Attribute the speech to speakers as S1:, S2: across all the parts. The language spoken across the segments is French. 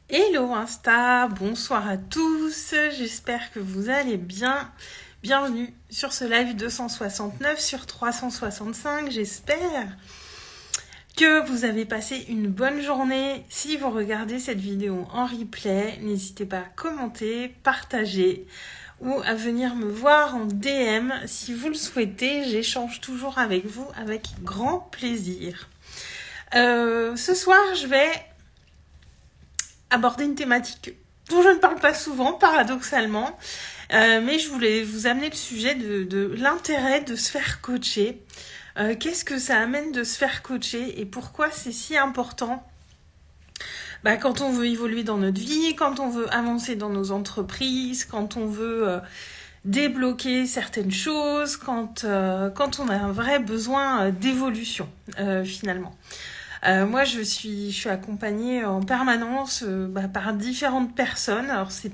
S1: Hello Insta, bonsoir à tous, j'espère que vous allez bien. Bienvenue sur ce live 269 sur 365, j'espère que vous avez passé une bonne journée. Si vous regardez cette vidéo en replay, n'hésitez pas à commenter, partager ou à venir me voir en DM si vous le souhaitez. J'échange toujours avec vous avec grand plaisir. Ce soir, je vais aborder une thématique dont je ne parle pas souvent, paradoxalement, mais je voulais vous amener le sujet de l'intérêt de se faire coacher. Qu'est-ce que ça amène de se faire coacher et pourquoi c'est si important quand on veut évoluer dans notre vie, quand on veut avancer dans nos entreprises, quand on veut débloquer certaines choses, quand on a un vrai besoin d'évolution, finalement. Moi, je suis accompagnée en permanence par différentes personnes. Alors, je suis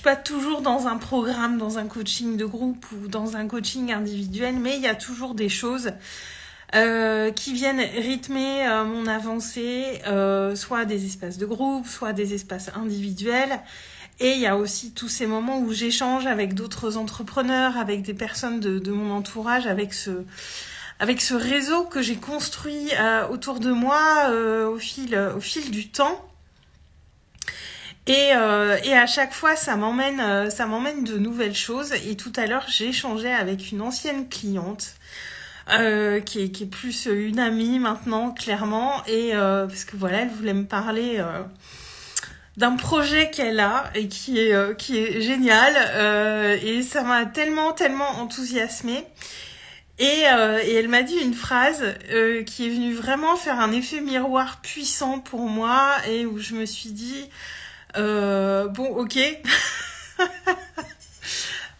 S1: pas toujours dans un programme, dans un coaching de groupe ou dans un coaching individuel, mais il y a toujours des choses qui viennent rythmer mon avancée, soit des espaces de groupe, soit des espaces individuels. Et il y a aussi tous ces moments où j'échange avec d'autres entrepreneurs, avec des personnes de mon entourage, avec ce réseau que j'ai construit autour de moi au fil du temps. Et à chaque fois, ça m'emmène de nouvelles choses. Et tout à l'heure, j'ai échangé avec une ancienne cliente qui est plus une amie maintenant, clairement. Et parce que voilà, elle voulait me parler d'un projet qu'elle a et qui est génial. Et ça m'a tellement enthousiasmée. Et elle m'a dit une phrase qui est venue vraiment faire un effet miroir puissant pour moi et où je me suis dit bon, ok.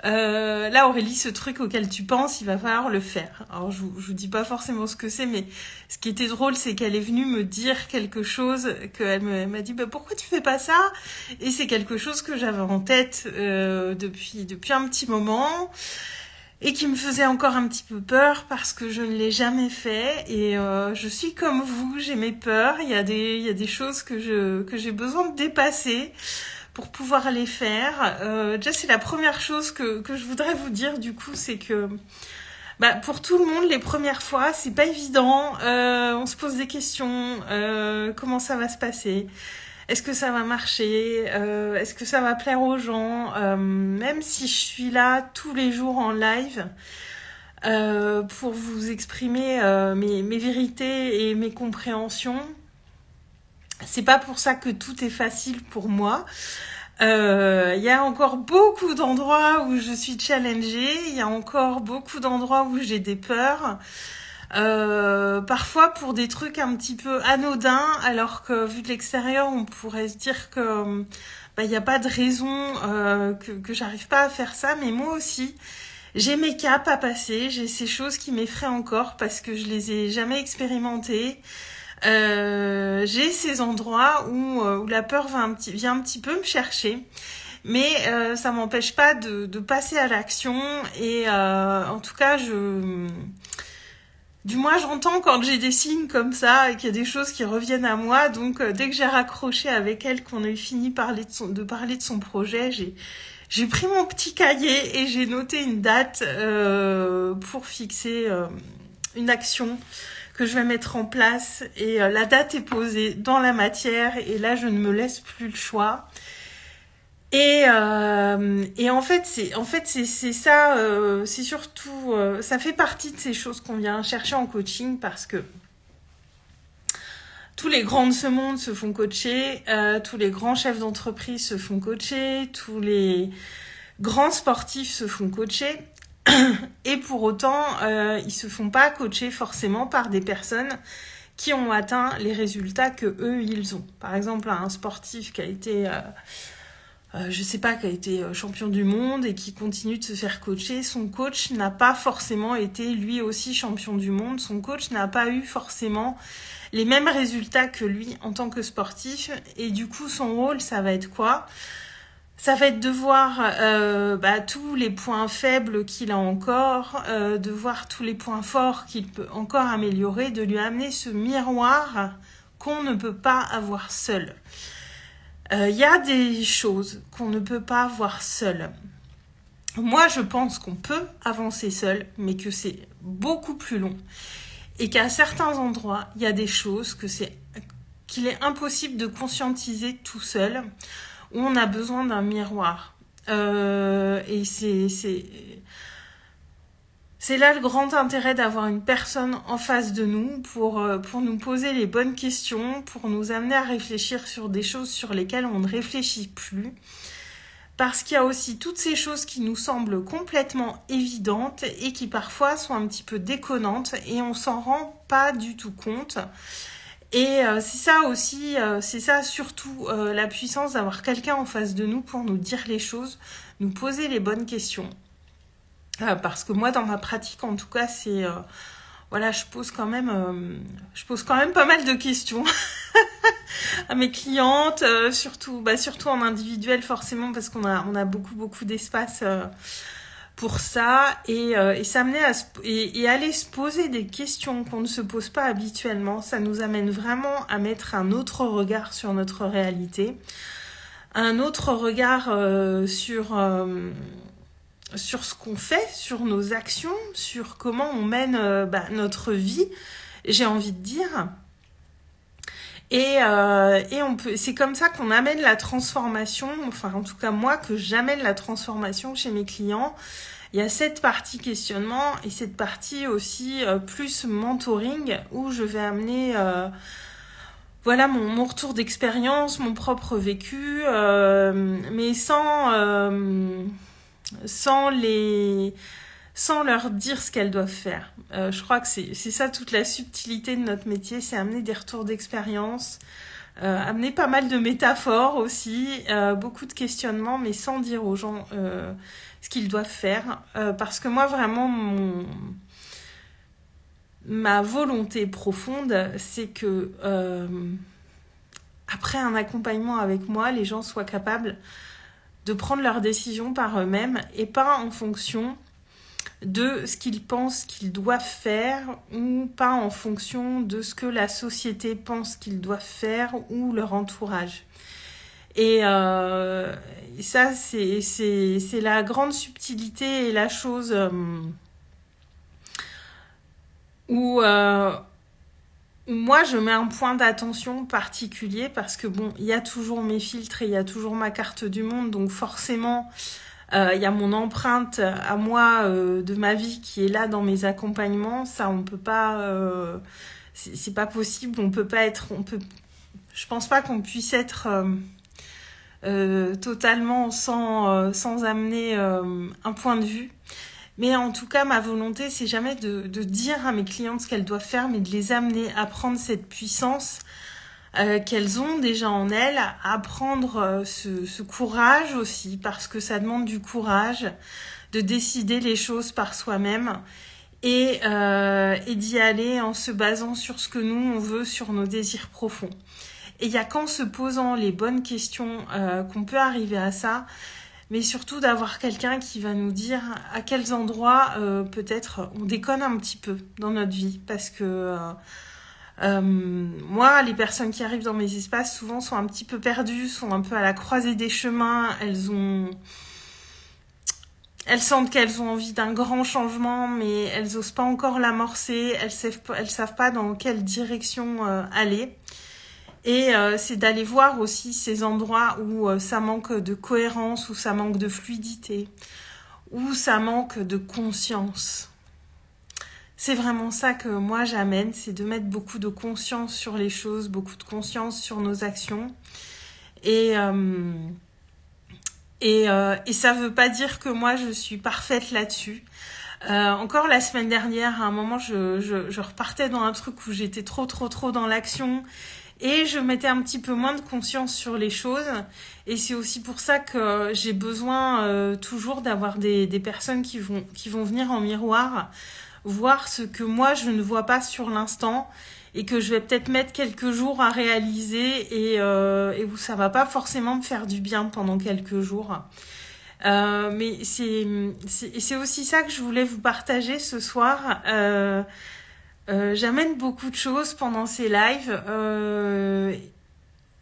S1: Là, Aurélie, ce truc auquel tu penses, il va falloir le faire. Alors, je vous dis pas forcément ce que c'est, mais ce qui était drôle, c'est qu'elle est venue me dire quelque chose, qu'elle m'a dit pourquoi tu fais pas ça? Et c'est quelque chose que j'avais en tête depuis un petit moment. Et qui me faisait encore un petit peu peur parce que je ne l'ai jamais fait et je suis comme vous, j'ai mes peurs, il y a des choses que j'ai besoin de dépasser pour pouvoir les faire. Déjà c'est la première chose que je voudrais vous dire du coup, c'est que pour tout le monde les premières fois c'est pas évident, on se pose des questions, comment ça va se passer? Est-ce que ça va marcher? Est-ce que ça va plaire aux gens? Même si je suis là tous les jours en live pour vous exprimer mes vérités et mes compréhensions, c'est pas pour ça que tout est facile pour moi. Il y a encore beaucoup d'endroits où je suis challengée, il y a encore beaucoup d'endroits où j'ai des peurs. Parfois pour des trucs un petit peu anodins, alors que vu de l'extérieur on pourrait se dire que y a pas de raison que j'arrive pas à faire ça, mais moi aussi j'ai mes caps à passer, j'ai ces choses qui m'effraient encore parce que je les ai jamais expérimentées. J'ai ces endroits où la peur vient un petit peu me chercher. Mais ça m'empêche pas de passer à l'action et en tout cas du moins, j'entends quand j'ai des signes comme ça et qu'il y a des choses qui reviennent à moi. Donc, dès que j'ai raccroché avec elle, qu'on a eu fini de parler de son projet, j'ai pris mon petit cahier et j'ai noté une date pour fixer une action que je vais mettre en place. Et la date est posée dans la matière et là, je ne me laisse plus le choix. Et en fait c'est ça, c'est surtout ça fait partie de ces choses qu'on vient chercher en coaching parce que tous les grands de ce monde se font coacher, tous les grands chefs d'entreprise se font coacher, tous les grands sportifs se font coacher et pour autant ils se font pas coacher forcément par des personnes qui ont atteint les résultats que eux ils ont. Par exemple, un sportif qui a été qui a été champion du monde et qui continue de se faire coacher, son coach n'a pas forcément été lui aussi champion du monde, son coach n'a pas eu forcément les mêmes résultats que lui en tant que sportif et du coup son rôle ça va être quoi? Ça va être de voir tous les points faibles qu'il a encore, de voir tous les points forts qu'il peut encore améliorer, de lui amener ce miroir qu'on ne peut pas avoir seul. Il y a des choses qu'on ne peut pas voir seul. Moi, je pense qu'on peut avancer seul, mais que c'est beaucoup plus long. Et qu'à certains endroits, il y a des choses qu'il est impossible de conscientiser tout seul, où on a besoin d'un miroir. Et c'est là le grand intérêt d'avoir une personne en face de nous pour nous poser les bonnes questions, pour nous amener à réfléchir sur des choses sur lesquelles on ne réfléchit plus. Parce qu'il y a aussi toutes ces choses qui nous semblent complètement évidentes et qui parfois sont un petit peu déconnantes et on s'en rend pas du tout compte. Et c'est ça aussi, c'est ça surtout la puissance d'avoir quelqu'un en face de nous pour nous dire les choses, nous poser les bonnes questions. Parce que moi, dans ma pratique, en tout cas, c'est... voilà, je pose quand même pas mal de questions à mes clientes, surtout en individuel forcément, parce qu'on a beaucoup d'espace pour ça, et s'amener et aller se poser des questions qu'on ne se pose pas habituellement, ça nous amène vraiment à mettre un autre regard sur notre réalité, un autre regard sur ce qu'on fait, sur nos actions, sur comment on mène notre vie, j'ai envie de dire. Et c'est comme ça qu'on amène la transformation, enfin en tout cas moi, que j'amène la transformation chez mes clients. Il y a cette partie questionnement et cette partie aussi plus mentoring où je vais amener voilà mon retour d'expérience, mon propre vécu, mais sans leur dire ce qu'elles doivent faire. Je crois que c'est ça toute la subtilité de notre métier, c'est amener des retours d'expérience, amener pas mal de métaphores aussi, beaucoup de questionnements, mais sans dire aux gens ce qu'ils doivent faire. Parce que moi, vraiment, ma volonté profonde, c'est que après un accompagnement avec moi, les gens soient capables de prendre leurs décisions par eux-mêmes et pas en fonction de ce qu'ils pensent qu'ils doivent faire ou pas en fonction de ce que la société pense qu'ils doivent faire ou leur entourage. Et ça, c'est la grande subtilité et la chose où moi, je mets un point d'attention particulier parce que bon, il y a toujours mes filtres et il y a toujours ma carte du monde, donc forcément... il y a mon empreinte à moi de ma vie qui est là dans mes accompagnements. Ça, on peut pas, c'est pas possible. Je pense pas qu'on puisse être totalement sans amener un point de vue. Mais en tout cas, ma volonté, c'est jamais de dire à mes clientes ce qu'elles doivent faire, mais de les amener à prendre cette puissance qu'elles ont déjà en elles, à prendre ce courage aussi, parce que ça demande du courage de décider les choses par soi-même et d'y aller en se basant sur ce que nous, on veut, sur nos désirs profonds. Et il n'y a qu'en se posant les bonnes questions qu'on peut arriver à ça, mais surtout d'avoir quelqu'un qui va nous dire à quels endroits peut-être on déconne un petit peu dans notre vie, parce que... moi, les personnes qui arrivent dans mes espaces souvent sont un petit peu perdues, sont un peu à la croisée des chemins, elles sentent qu'elles ont envie d'un grand changement, mais elles osent pas encore l'amorcer, elles savent pas dans quelle direction aller. Et c'est d'aller voir aussi ces endroits où ça manque de cohérence, où ça manque de fluidité, où ça manque de conscience. C'est vraiment ça que moi j'amène, c'est de mettre beaucoup de conscience sur les choses, beaucoup de conscience sur nos actions. Et ça veut pas dire que moi je suis parfaite là-dessus. Encore la semaine dernière, à un moment, je repartais dans un truc où j'étais trop dans l'action et je mettais un petit peu moins de conscience sur les choses. Et c'est aussi pour ça que j'ai besoin toujours d'avoir des personnes qui vont venir en miroir, voir ce que moi je ne vois pas sur l'instant et que je vais peut-être mettre quelques jours à réaliser et où ça va pas forcément me faire du bien pendant quelques jours. Mais c'est aussi ça que je voulais vous partager ce soir, J'amène beaucoup de choses pendant ces lives.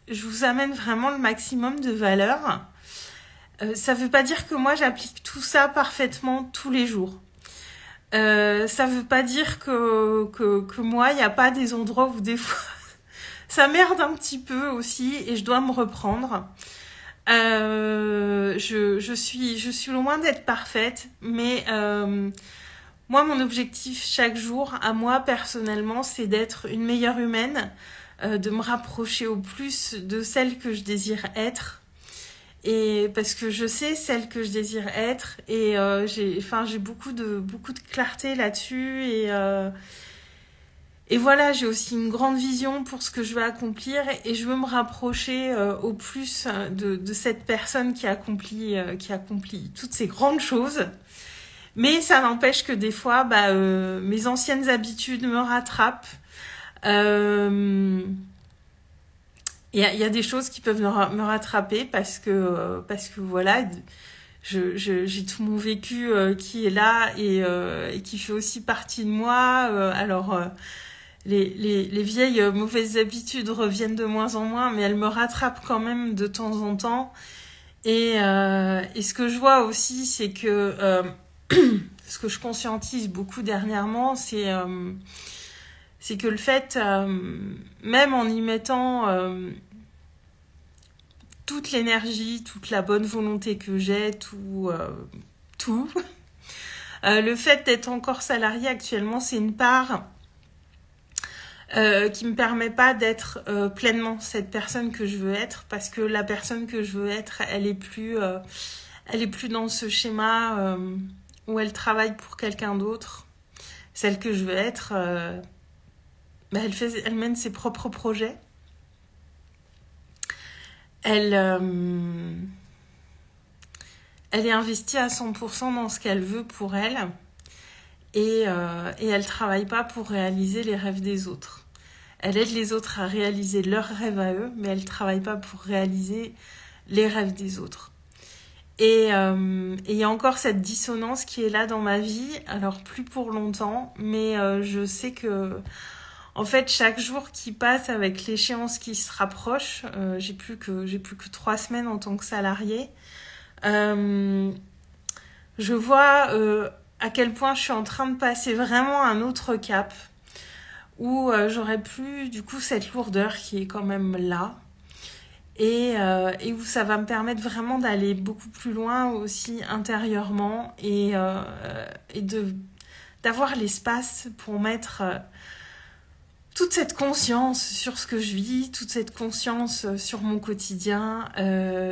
S1: Je vous amène vraiment le maximum de valeur. Ça veut pas dire que moi j'applique tout ça parfaitement tous les jours. Ça veut pas dire que moi, il n'y a pas des endroits où des fois ça merde un petit peu aussi et je dois me reprendre. Je suis loin d'être parfaite, mais moi, mon objectif chaque jour, à moi personnellement, c'est d'être une meilleure humaine, de me rapprocher au plus de celle que je désire être. Et parce que je sais celle que je désire être et j'ai beaucoup de clarté là-dessus et voilà, j'ai aussi une grande vision pour ce que je veux accomplir et je veux me rapprocher au plus de cette personne qui accomplit toutes ces grandes choses. Mais ça n'empêche que des fois, mes anciennes habitudes me rattrapent. Il y a des choses qui peuvent me rattraper parce que voilà, j'ai tout mon vécu qui est là et qui fait aussi partie de moi. Les vieilles mauvaises habitudes reviennent de moins en moins, mais elles me rattrapent quand même de temps en temps. Et ce que je vois aussi, c'est que ce que je conscientise beaucoup dernièrement, c'est que le fait, même en y mettant toute l'énergie, toute la bonne volonté que j'ai, tout, le fait d'être encore salariée actuellement, c'est une part qui me permet pas d'être pleinement cette personne que je veux être, parce que la personne que je veux être, elle est plus dans ce schéma où elle travaille pour quelqu'un d'autre. Celle que je veux être, elle mène ses propres projets. Elle est investie à 100% dans ce qu'elle veut pour elle et elle travaille pas pour réaliser les rêves des autres. Elle aide les autres à réaliser leurs rêves à eux, mais elle travaille pas pour réaliser les rêves des autres. Et il y a encore cette dissonance qui est là dans ma vie, alors plus pour longtemps, mais je sais que en fait chaque jour qui passe avec l'échéance qui se rapproche, j'ai plus que 3 semaines en tant que salariée, je vois à quel point je suis en train de passer vraiment un autre cap où j'aurais plus du coup cette lourdeur qui est quand même là. Et où ça va me permettre vraiment d'aller beaucoup plus loin aussi intérieurement et d'avoir l'espace pour mettre toute cette conscience sur ce que je vis, toute cette conscience sur mon quotidien,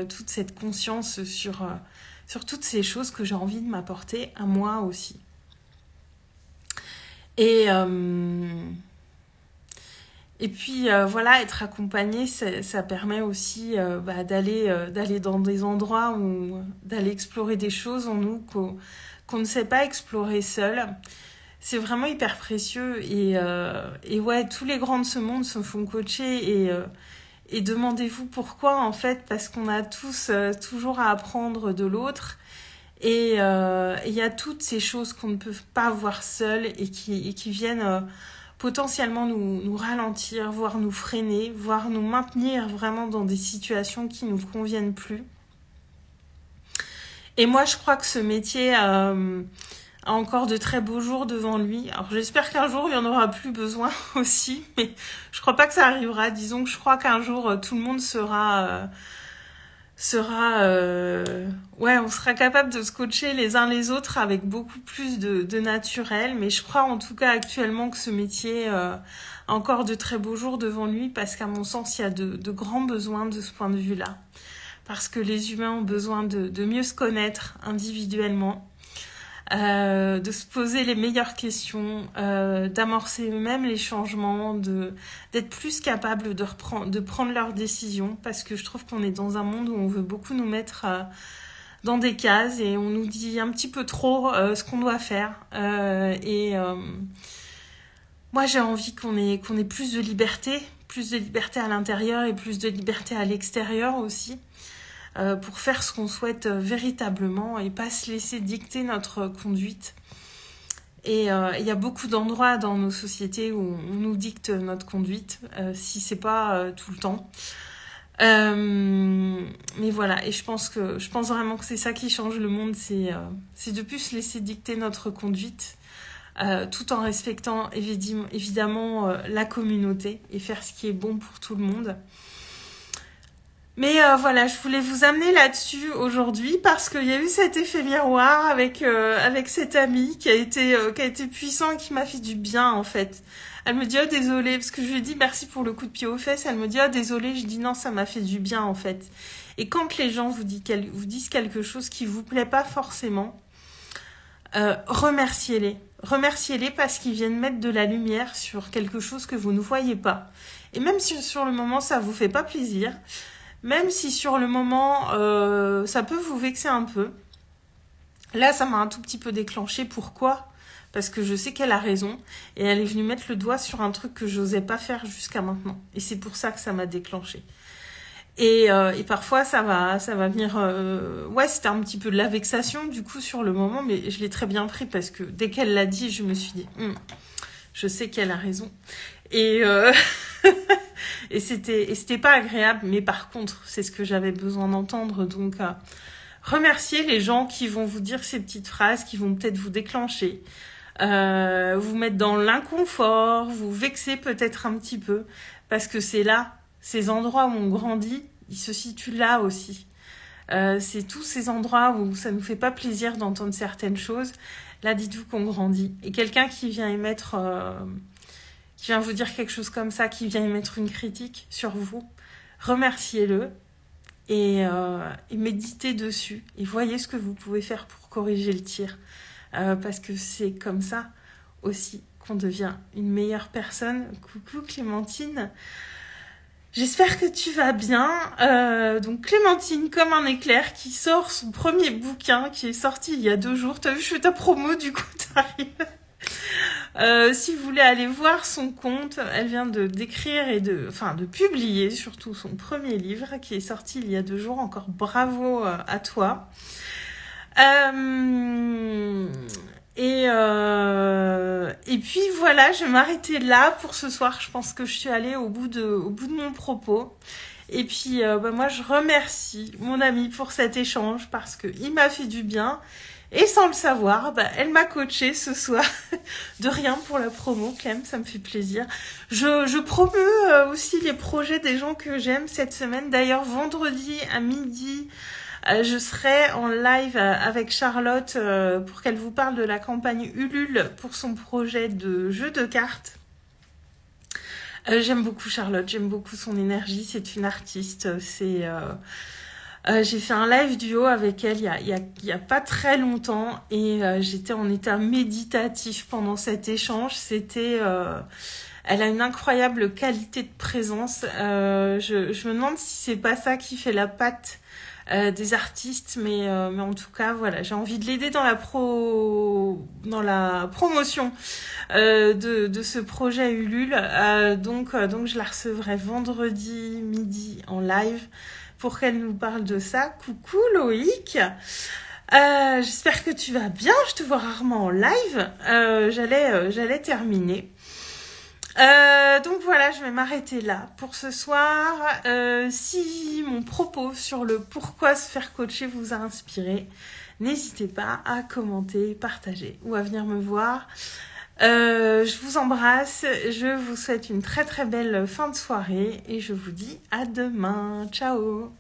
S1: toute cette conscience sur toutes ces choses que j'ai envie de m'apporter à moi aussi. Et puis voilà, être accompagnée, ça permet aussi d'aller dans des endroits où d'aller explorer des choses en nous qu'on ne sait pas explorer seul. C'est vraiment hyper précieux et ouais, tous les grands de ce monde se font coacher et demandez-vous pourquoi en fait, parce qu'on a tous toujours à apprendre de l'autre et il y a toutes ces choses qu'on ne peut pas voir seul et qui viennent potentiellement nous ralentir, voire nous freiner, voire nous maintenir vraiment dans des situations qui ne nous conviennent plus. Et moi, je crois que ce métier a encore de très beaux jours devant lui. Alors, j'espère qu'un jour, il n'y en aura plus besoin aussi, mais je crois pas que ça arrivera. Disons que je crois qu'un jour, tout le monde on sera capable de se coacher les uns les autres avec beaucoup plus de naturel, mais je crois en tout cas actuellement que ce métier a encore de très beaux jours devant lui parce qu'à mon sens il y a de grands besoins de ce point de vue-là, parce que les humains ont besoin de mieux se connaître individuellement, de se poser les meilleures questions, d'amorcer eux-mêmes les changements, d'être plus capables de prendre leurs décisions, parce que je trouve qu'on est dans un monde où on veut beaucoup nous mettre dans des cases et on nous dit un petit peu trop ce qu'on doit faire. Moi j'ai envie qu'on ait plus de liberté à l'intérieur et plus de liberté à l'extérieur aussi. Pour faire ce qu'on souhaite véritablement et pas se laisser dicter notre conduite. Et il y a beaucoup d'endroits dans nos sociétés où on nous dicte notre conduite, si c'est pas tout le temps. Mais voilà, et je pense vraiment que c'est ça qui change le monde, c'est de plus se laisser dicter notre conduite, tout en respectant évidemment la communauté et faire ce qui est bon pour tout le monde. Mais voilà, je voulais vous amener là-dessus aujourd'hui parce qu'il y a eu cet effet miroir avec cette amie qui a été puissant et qui m'a fait du bien en fait. Elle me dit oh désolée parce que je lui ai dit merci pour le coup de pied aux fesses. Elle me dit oh désolée, je dis non ça m'a fait du bien en fait. Et quand les gens vous disent quelque chose qui vous plaît pas forcément, remerciez-les. Remerciez-les parce qu'ils viennent mettre de la lumière sur quelque chose que vous ne voyez pas. Et même si sur le moment ça vous fait pas plaisir, même si sur le moment ça peut vous vexer un peu, là ça m'a un tout petit peu déclenché. Pourquoi ? Parce que je sais qu'elle a raison et elle est venue mettre le doigt sur un truc que j'osais pas faire jusqu'à maintenant. Et c'est pour ça que ça m'a déclenché. Et parfois ça va venir... Ouais, c'était un petit peu de la vexation du coup sur le moment, mais je l'ai très bien pris parce que dès qu'elle l'a dit, je me suis dit je sais qu'elle a raison. Et et c'était pas agréable, mais par contre, c'est ce que j'avais besoin d'entendre. Donc, remerciez les gens qui vont vous dire ces petites phrases, qui vont peut-être vous déclencher, vous mettre dans l'inconfort, vous vexer peut-être un petit peu, parce que c'est là, ces endroits où on grandit, ils se situent là aussi. C'est tous ces endroits où ça nous fait pas plaisir d'entendre certaines choses. Là, dites-vous qu'on grandit. Et quelqu'un qui vient émettre... qui vient vous dire quelque chose comme ça, qui vient émettre une critique sur vous, remerciez-le et méditez dessus. Et voyez ce que vous pouvez faire pour corriger le tir. Parce que c'est comme ça aussi qu'on devient une meilleure personne. Coucou Clémentine. J'espère que tu vas bien. Donc Clémentine, comme un éclair, qui sort son premier bouquin, qui est sorti il y a 2 jours. T'as vu, je fais ta promo, du coup, t'arrives. Si vous voulez aller voir son compte, elle vient d'écrire et de publier surtout son premier livre qui est sorti il y a 2 jours. Encore bravo à toi. Et puis voilà, je vais m'arrêter là pour ce soir. Je pense que je suis allée au bout de mon propos. Et puis moi je remercie mon amie pour cet échange parce que il m'a fait du bien. Et sans le savoir, elle m'a coachée ce soir. De rien pour la promo, Clem, ça me fait plaisir. Je promeus aussi les projets des gens que j'aime cette semaine. D'ailleurs, vendredi à midi, je serai en live avec Charlotte pour qu'elle vous parle de la campagne Ulule pour son projet de jeu de cartes. J'aime beaucoup Charlotte, j'aime beaucoup son énergie. C'est une artiste, j'ai fait un live duo avec elle il y a pas très longtemps et j'étais en état méditatif pendant cet échange. Elle a une incroyable qualité de présence. Je me demande si c'est pas ça qui fait la patte des artistes, mais en tout cas voilà, j'ai envie de l'aider dans la promotion de ce projet Ulule. Donc je la recevrai vendredi midi en live pour qu'elle nous parle de ça. Coucou Loïc, j'espère que tu vas bien, je te vois rarement en live. J'allais terminer. Donc voilà, je vais m'arrêter là pour ce soir. Si mon propos sur le pourquoi se faire coacher vous a inspiré, n'hésitez pas à commenter, partager ou à venir me voir. Je vous embrasse, je vous souhaite une très très belle fin de soirée et je vous dis à demain. Ciao!